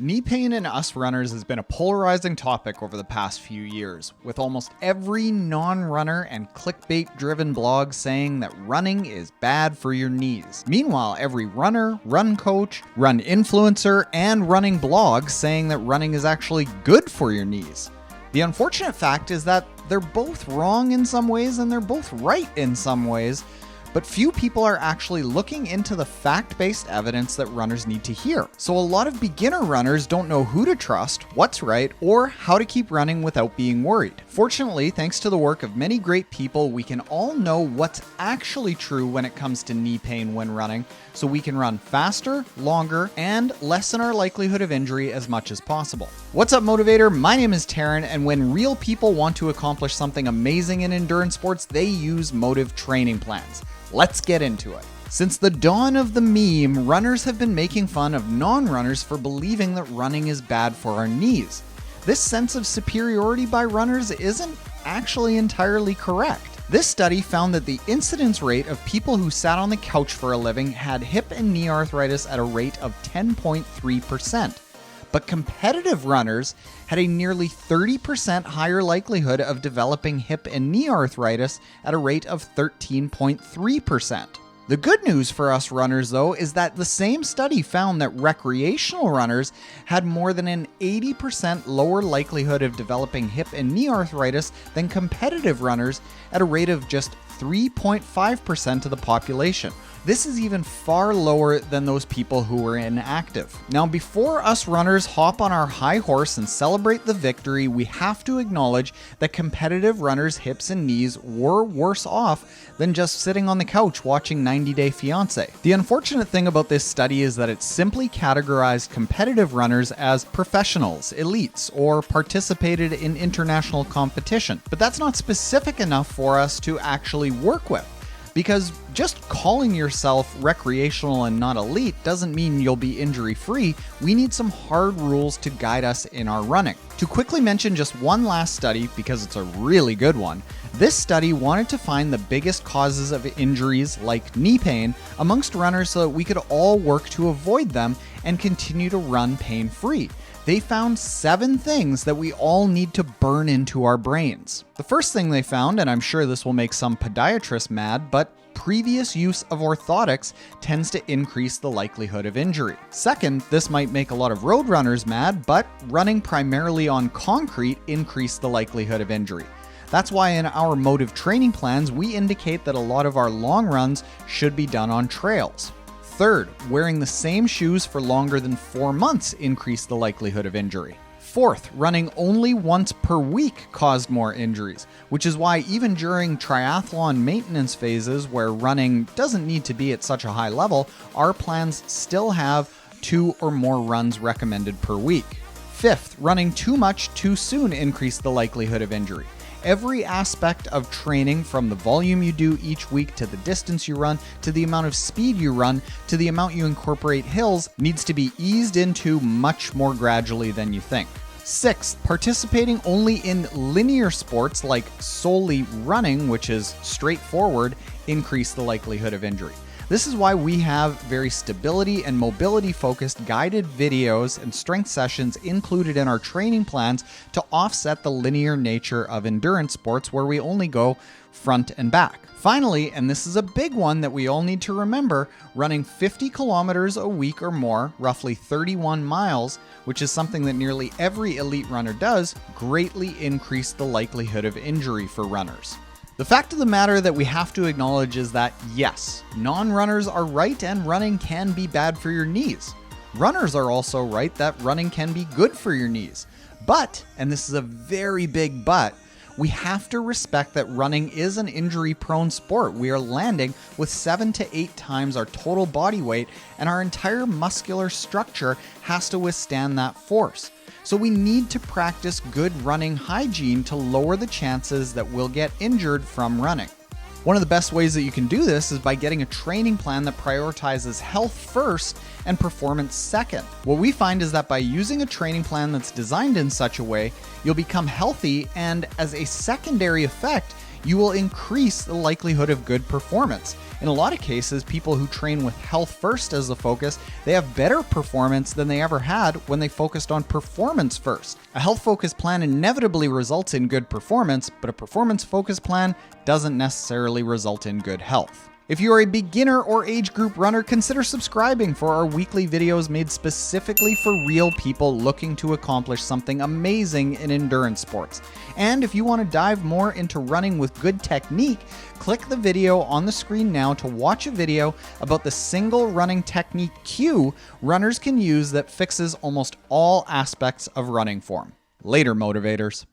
Knee pain in us runners has been a polarizing topic over the past few years, with almost every non-runner and clickbait-driven blog saying that running is bad for your knees. Meanwhile, every runner, run coach, run influencer, and running blog saying that running is actually good for your knees. The unfortunate fact is that they're both wrong in some ways and they're both right in some ways, but few people are actually looking into the fact-based evidence that runners need to hear. So a lot of beginner runners don't know who to trust, what's right, or how to keep running without being worried. Fortunately, thanks to the work of many great people, we can all know what's actually true when it comes to knee pain when running, so we can run faster, longer, and lessen our likelihood of injury as much as possible. What's up, Motivator? My name is Taren, and when real people want to accomplish something amazing in endurance sports, they use motive training plans. Let's get into it. Since the dawn of the meme, runners have been making fun of non-runners for believing that running is bad for our knees. This sense of superiority by runners isn't actually entirely correct. This study found that the incidence rate of people who sat on the couch for a living had hip and knee arthritis at a rate of 10.3%. But competitive runners had a nearly 30% higher likelihood of developing hip and knee arthritis at a rate of 13.3%. The good news for us runners, though, is that the same study found that recreational runners had more than an 80% lower likelihood of developing hip and knee arthritis than competitive runners at a rate of just 3.5% of the population. This is even far lower than those people who were inactive. Now, before us runners hop on our high horse and celebrate the victory, we have to acknowledge that competitive runners' hips and knees were worse off than just sitting on the couch watching 90 Day Fiancé. The unfortunate thing about this study is that it simply categorized competitive runners as professionals, elites, or participated in international competition. But that's not specific enough for us to actually work with. Because just calling yourself recreational and not elite doesn't mean you'll be injury-free. We need some hard rules to guide us in our running. To quickly mention just one last study, because it's a really good one, this study wanted to find the biggest causes of injuries like knee pain amongst runners so that we could all work to avoid them and continue to run pain-free. They found 7 things that we all need to burn into our brains. The first thing they found, and I'm sure this will make some podiatrists mad, but previous use of orthotics tends to increase the likelihood of injury. Second, this might make a lot of road runners mad, but running primarily on concrete increased the likelihood of injury. That's why in our motive training plans, we indicate that a lot of our long runs should be done on trails. Third, wearing the same shoes for longer than 4 months increased the likelihood of injury. Fourth, running only once per week caused more injuries, which is why even during triathlon maintenance phases where running doesn't need to be at such a high level, our plans still have 2 or more runs recommended per week. Fifth, running too much too soon increased the likelihood of injury. Every aspect of training, from the volume you do each week to the distance you run, to the amount of speed you run, to the amount you incorporate hills, needs to be eased into much more gradually than you think. Sixth, participating only in linear sports like solely running, which is straightforward, increase the likelihood of injury. This is why we have very stability and mobility focused guided videos and strength sessions included in our training plans to offset the linear nature of endurance sports where we only go front and back. Finally, and this is a big one that we all need to remember, running 50 kilometers a week or more, roughly 31 miles, which is something that nearly every elite runner does, greatly increase the likelihood of injury for runners. The fact of the matter that we have to acknowledge is that, yes, non-runners are right and running can be bad for your knees. Runners are also right that running can be good for your knees. But, and this is a very big but, we have to respect that running is an injury-prone sport. We are landing with 7 to 8 times our total body weight, and our entire muscular structure has to withstand that force. So we need to practice good running hygiene to lower the chances that we'll get injured from running. One of the best ways that you can do this is by getting a training plan that prioritizes health first and performance second. What we find is that by using a training plan that's designed in such a way, you'll become healthy, and as a secondary effect, you will increase the likelihood of good performance. In a lot of cases, people who train with health first as the focus, they have better performance than they ever had when they focused on performance first. A health-focused plan inevitably results in good performance, but a performance-focused plan doesn't necessarily result in good health. If you are a beginner or age group runner, consider subscribing for our weekly videos made specifically for real people looking to accomplish something amazing in endurance sports. And if you want to dive more into running with good technique, click the video on the screen now to watch a video about the single running technique cue runners can use that fixes almost all aspects of running form. Later, motivators.